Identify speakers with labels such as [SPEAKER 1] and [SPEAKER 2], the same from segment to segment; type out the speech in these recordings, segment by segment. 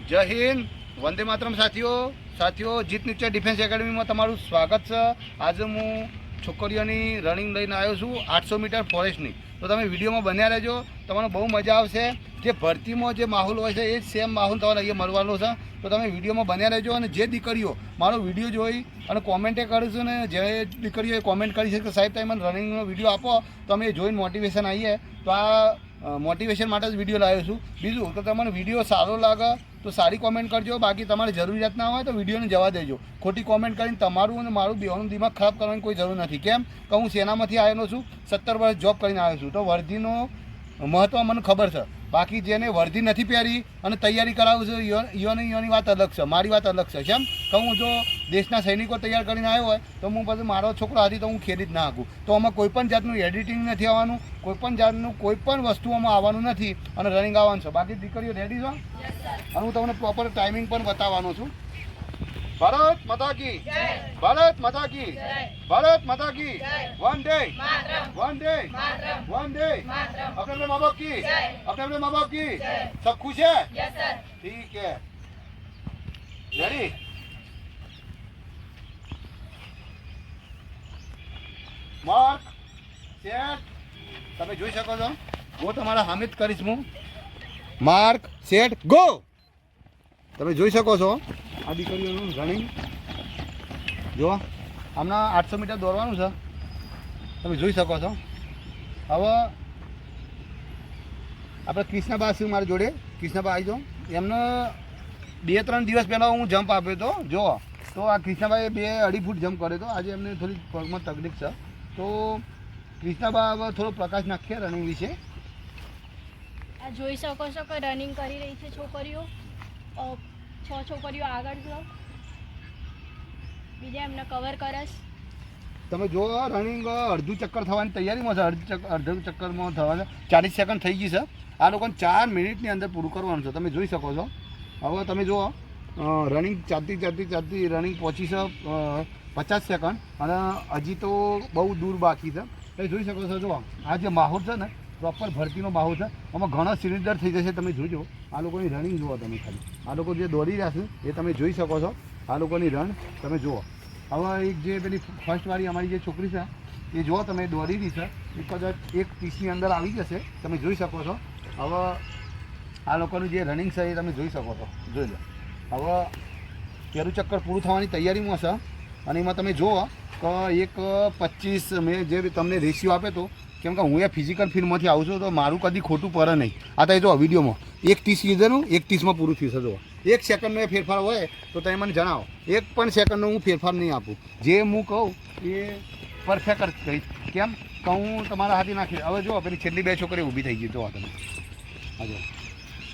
[SPEAKER 1] જય હિન્દ, વંદે માતરમ સાથીઓ જીત નિશ્ચય ડિફેન્સ એકેડમીમાં તમારું સ્વાગત છે। આજે હું છોકરીઓની રનિંગ લઈને આવ્યો છું 800 મીટર ફોરેસ્ટની। તો તમે વિડીયોમાં બન્યા રહેજો, તમને બહુ મજા આવશે। જે ભરતીમાં જે માહોલ હોય છે એ જ સેમ માહોલ તમારે અહીંયા મળવાનો છે। તો તમે વિડીયોમાં બન્યા રહેજો અને જે દીકરીઓ મારો વિડીયો જોઈ અને કોમેન્ટે કરીશું ને જે દીકરીઓએ કોમેન્ટ કરી છે કે સાહેબ તમે મને રનિંગનો વિડીયો આપો, તો અમે જોઈને મોટિવેશન આવીએ। તો આ મોટિવેશન માટે જ વિડીયો લાવ્યો છું। બીજું તો તમને વિડીયો સારો લાગે તો સારી કોમેન્ટ કરજો, બાકી તમારે જરૂરિયાત ના હોય તો વિડીયોને જવા દેજો। ખોટી કોમેન્ટ કરીને તમારું અને મારું બેઓનું દિમાગ ખરાબ કરવાની કોઈ જરૂર નથી। કેમ કે હું સેનામાંથી આવેલો છું, 17 વર્ષ જોબ કરીને આવ્યો છું। તો વર્ધીનો મહત્ત્વ મને ખબર છે, બાકી જેને વર્ધી નથી પહેરી અને તૈયારી કરાવું છું યોની વાત અલગ છે, મારી વાત અલગ છે। કેમ કે હું જો દેશના સૈનિકો તૈયાર કરીને આવ્યો હોય તો હું પછી મારો છોકરો હતી તો હું ખેડી જ ના શકું। તો આમાં કોઈપણ જાતનું એડિટિંગ નથી આવવાનું, કોઈપણ જાતનું કોઈપણ વસ્તુઓમાં આવવાનું નથી અને રનિંગ આવવાનું છે। બાકી દીકરીઓ રેડી છો? અને હું તમને પ્રોપર ટાઈમિંગ પણ બતાવવાનો છું। ભારત માતા કી, ભારત માતા કી, भारत माता की, वंदे वंदे वंदे। अपने अपने माँ बाप की, अपने अपने माँ बाप की। सब खुश है? ठीक है, रेडी? Mark set. તમે જોઈ શકો છો, હું તમારા હામિદ કરીશ હું। Mark set go. તમે જોઈ શકો છો આ દીકરીઓનું રનિંગ જો આમના 800 મીટર દોડવાનું છે, તમે જોઈ શકો છો। હવે આપણે કૃષ્ણબા છે મારી જોડે, કૃષ્ણબા આવી જાઓ। એમને 2-3 દિવસ પહેલાં હું જમ્પ આપ્યો હતો જો, તો આ કૃષ્ણબાએ 2-2.5 ફૂટ જમ્પ કર્યો હતો। આજે એમને થોડી પગમાં તકલીફ છે, તો કૃષ્ણબા હવે થોડો પ્રકાશ નાખીએ રનિંગ વિશે।
[SPEAKER 2] આ જોઈ શકો છો કે રનિંગ કરી રહી છે છોકરીઓ, 6 છોકરીઓ આગળ છે, બીજા એમને કવર કરસ।
[SPEAKER 1] તમે જો રનિંગ અડધું ચક્કર થવાની તૈયારીમાં છે, અડધું ચક્કરમાં થવા 40 સેકન્ડ થઈ ગઈ છે। આ લોકોને 4 મિનિટની અંદર પૂરું કરવાનું છે, તમે જોઈ શકો છો। હવે તમે જુઓ રનિંગ ચાલતી રનિંગ પહોંચી છે 50 સેકન્ડ અને હજી તો બહુ દૂર બાકી છે। તમે જોઈ શકો છો, જુઓ આ જે માહોલ છે ને પ્રોપર ભરતીનો માહોલ છે, આમાં ઘણા સિલિન્ડર થઈ જશે। તમે જોજો આ લોકોની રનિંગ જુઓ, તમે ખાલી આ લોકો જે દોડી રહ્યા છે એ તમે જોઈ શકો છો। આ લોકોની રન તમે જુઓ। હવે એક જે પેલી ફર્સ્ટવાળી અમારી જે છોકરી છે એ જુઓ તમે દોડી રહી છે, એ કદાચ 1:30ની અંદર આવી જશે, તમે જોઈ શકો છો। હવે આ લોકોનું જે રનિંગ છે એ તમે જોઈ શકો છો, જોઈ લો। હવે પહેલું ચક્કર પૂરું થવાની તૈયારીમાં છે અને એમાં તમે જુઓ કે 1:25 મેં જે તમને રેશિયો આપ્યો હતો, કેમ કે હું એ ફિઝિકલ ફિલ્ડમાંથી આવું છું તો મારું કદી ખોટું પડે નહીં। આ તો જો વિડીયોમાં 1:30 કીધેલું, 1:30માં પૂરું થયું છે। જુઓ 1 સેકન્ડનો એ ફેરફાર હોય તો તમે મને જણાવો, 1 પણ સેકન્ડનો હું ફેરફાર નહીં આપું। જે હું કહું એ પરફેક્ટ જ કહીશ। કેમ કે હું તમારા હાથી નાખી। હવે જુઓ પેલી છેલ્લી 2 છોકરીઓ ઊભી થઈ ગઈ, જુઓ તમે હા જો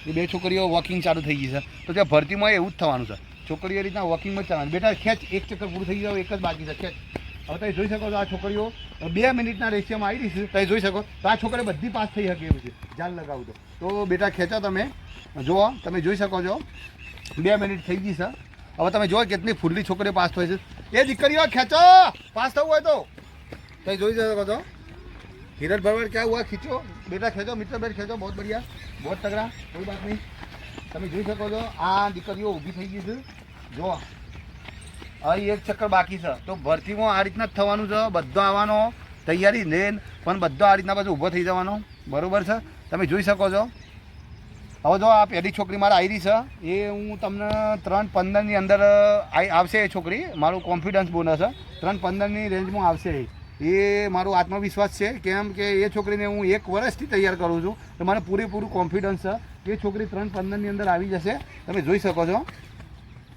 [SPEAKER 1] એ 2 છોકરીઓ વોકિંગ ચાલુ થઈ ગઈ છે। તો ત્યાં ભરતીમાં એવું જ થવાનું છે, છોકરીઓ એ રીતના વોકિંગમાં જ ચાલવાનું। બેટા ખેંચ, 1 ચક્કર પૂરું થઈ જાવ, 1 જ બાકી છે, ખેંચ। હવે તમે જોઈ શકો છો આ છોકરીઓ 2 મિનિટના રેશિયોમાં આવી રહી છે, તમે જોઈ શકો તો આ છોકરી બધી પાસ થઈ શકે એવું છે, જાન લગાવું તો બેટા ખેંચો તમે, જુઓ તમે જોઈ શકો છો 2 મિનિટ થઈ ગઈ છે। હવે તમે જુઓ કેટલી ફૂડલી છોકરીઓ પાસ થઈ છે। એ દીકરીઓ ખેંચો, પાસ થવું હોય તો તમે જોઈ શકો છો। હિરલ ભરવાડ ક્યાં હુआ, ખીંચો બેટા, ખેંચો મિત્ર બેટ ખેંચો, બહુ બઢિયા, બહુ તગડા, કોઈ બાત નહીં। તમે જોઈ શકો છો આ દીકરીઓ ઊભી થઈ ગઈ છે, જુઓ અહીં 1 ચક્કર બાકી છે। તો ભરતીમાં આ રીતના જ થવાનું છે, બધો આવવાનો તૈયારી લેન પણ બધો આ રીતના પાછું ઊભો થઈ જવાનો, બરાબર છે? તમે જોઈ શકો છો। હવે જો આ પહેલી છોકરી મારે આવી રહી છે, એ હું તમને 3:15ની અંદર આવશે એ છોકરી, મારું કોન્ફિડન્સ બોનસ છે, 3:15ની રેન્જમાં આવશે એ મારો આત્મવિશ્વાસ છે। કેમ કે એ છોકરીને હું 1 વર્ષથી તૈયાર કરું છું, તો મને પૂરેપૂરું કોન્ફિડન્સ છે એ છોકરી 3:15ની અંદર આવી જશે। તમે જોઈ શકો છો,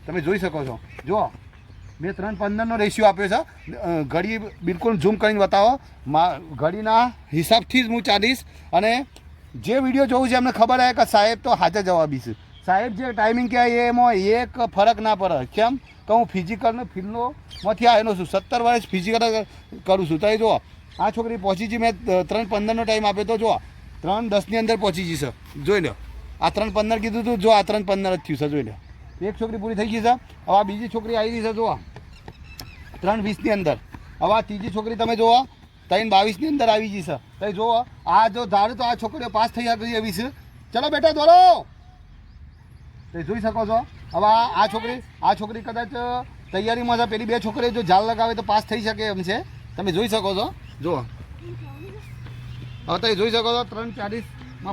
[SPEAKER 1] તમે જોઈ શકો છો। જુઓ મેં 3:15નો રેશિયો આપ્યો છે, ઘડી બિલકુલ ઝૂમ કરીને બતાવો, ઘડીના હિસાબથી જ હું ચાલીશ। અને જે વિડીયો જોવું છે એમને ખબર આવે કે સાહેબ તો હાજર જવાબી છે, સાહેબ જે ટાઈમિંગ કહેવાય એમાં એક ફરક ના પડે। કેમ કે હું ફિઝિકલનો ફિલ્ડમાંથી આવેલો છું, 17 વર્ષ ફિઝિકલ કરું છું। તો એ જુઓ આ છોકરી પહોંચી ગઈ, મેં 3:15નો ટાઈમ આપ્યો તો જુઓ 3:10ની અંદર પહોંચી ગઈ છે, જોઈ લો। આ 3:15 કીધું હતું, જો આ 3:15 જ થયું છે, જોઈ લો। 1 છોકરી પૂરી થઈ ગઈ છે। હવે આ બીજી છોકરી આવી રહી છે, જુઓ 3:20ની અંદર। હવે આ ત્રીજી છોકરી તમે જુઓ 3:22ની અંદર આવી ગઈ છે। તો જુઓ આ જો ધારું તો આ છોકરીઓ પાસ થઈ ગઈ એવી છે। ચલો બેટા દોડો, તો એ જોઈ શકો છો. હવે આ છોકરી કદાચ તૈયારીમાં છે. પેલી બે છોકરીઓ જો જાલ લગાવે તો પાસ થઈ શકે એમ છે. તમે જોઈ શકો છો. જુઓ હવે તમે જોઈ શકો છો 3:40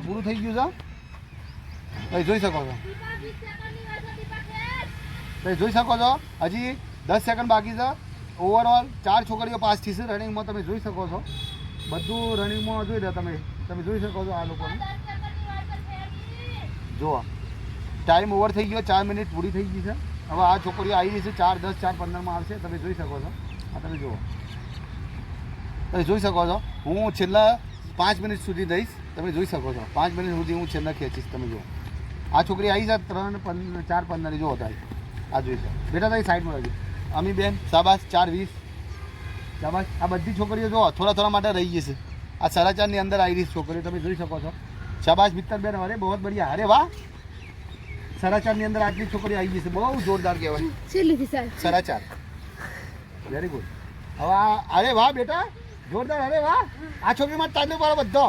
[SPEAKER 1] પૂરું થઈ ગયું છે. તમે જોઈ શકો છો. તમે જોઈ શકો છો હજી 10 સેકન્ડ બાકી છે. ઓવરઓલ 4 છોકરીઓ પાસ થઈ છે રનિંગમાં. તમે જોઈ શકો છો બધું રનિંગમાં જોઈ રહ્યા તમે જોઈ શકો છો આ લોકોને. જુઓ ટાઈમ ઓવર થઈ ગયો, 4 મિનિટ પૂરી થઈ ગઈ છે. હવે આ છોકરીઓ આવી છે 4:10 4:15 આવશે. તમે જોઈ શકો છો. આ તમે જુઓ, તમે જોઈ શકો છો. હું છેલ્લા 5 મિનિટ સુધી દઈશ. તમે જોઈ શકો છો 5 મિનિટ સુધી હું છેલ્લા ખેંચીશ. તમે જુઓ આ છોકરી આવી છે 3:4:15 જુઓ તારી. આ જોઈ શકો બેટા તારી સાઈડમાં રહેજો. અમી બેન શાબાશ 4:20 શાબાશ. આ બધી છોકરીઓ જુઓ થોડા માટે રહી જશે. આ 4:30 અંદર આવી રહી છોકરીઓ તમે જોઈ શકો છો. શાબાશ મિત્તલબેન, અરે બહુ બઢિયા. અરે વાહ 4:30 અંદર આટલી છોકરીઓ આવી જશે. બહુ જોરદાર કહેવાય. 4:30 વેરી ગુડ. હવે અરે વાહ બેટા જોરદાર. અરે વાહ આ છોકરીમાં ચાંદલો પાડો બધો.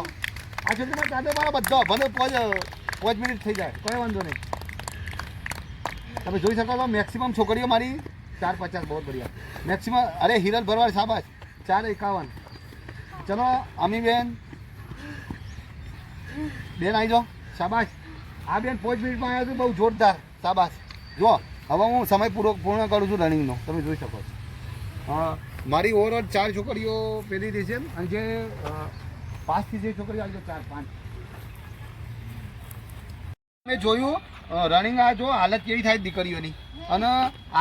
[SPEAKER 1] આ છોકરીમાં ચાંદલો પાડો બધો. ભલે 5 મિનિટ થઈ જાય કોઈ વાંધો નહીં. તમે જોઈ શકો છો મેક્સિમમ છોકરીઓ મારી 4:50 બહુ બઢિયા મેક્સિમમ. અરે હિરલ ભરવાડ શાબાશ 4:51. ચલો અમી બેન આવી જાઓ શાબાશ. આ બેન 5 મિનિટમાં આવ્યા છું. બહુ જોરદાર શાબાશ. જુઓ હવે હું સમય પૂર્ણ કરું છું રનિંગનો. તમે જોઈ શકો છો. મારી ઓવરઓલ 4 છોકરીઓ પેલી રહી છે અને જે પાસથી જે છોકરીઓ આવી 4-5 તમે જોયું રનિંગ. આ જો હાલત કેવી થાય દીકરીઓની. અને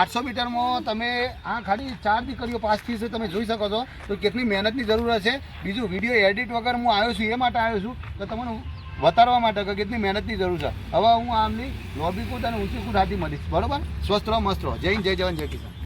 [SPEAKER 1] 800 મીટરમાં તમે આ ખાલી 4 દીકરીઓ પાસ થઈ છે. તમે જોઈ શકો છો તો કેટલી મહેનતની જરૂર હશે. બીજું વિડીયો એડિટ વગર હું આવ્યો છું એ માટે આવ્યો છું કે તમને બતાવવા માટે કે કેટલી મહેનતની જરૂર છે. હવે હું આમની લોબી કૂદ અને ઊંચી કૂદ હાથી મળીશ. બરાબર. સ્વસ્થ રહો, મસ્ત રહો. જય હિન્દ, જય જવાન, જય કિસાન.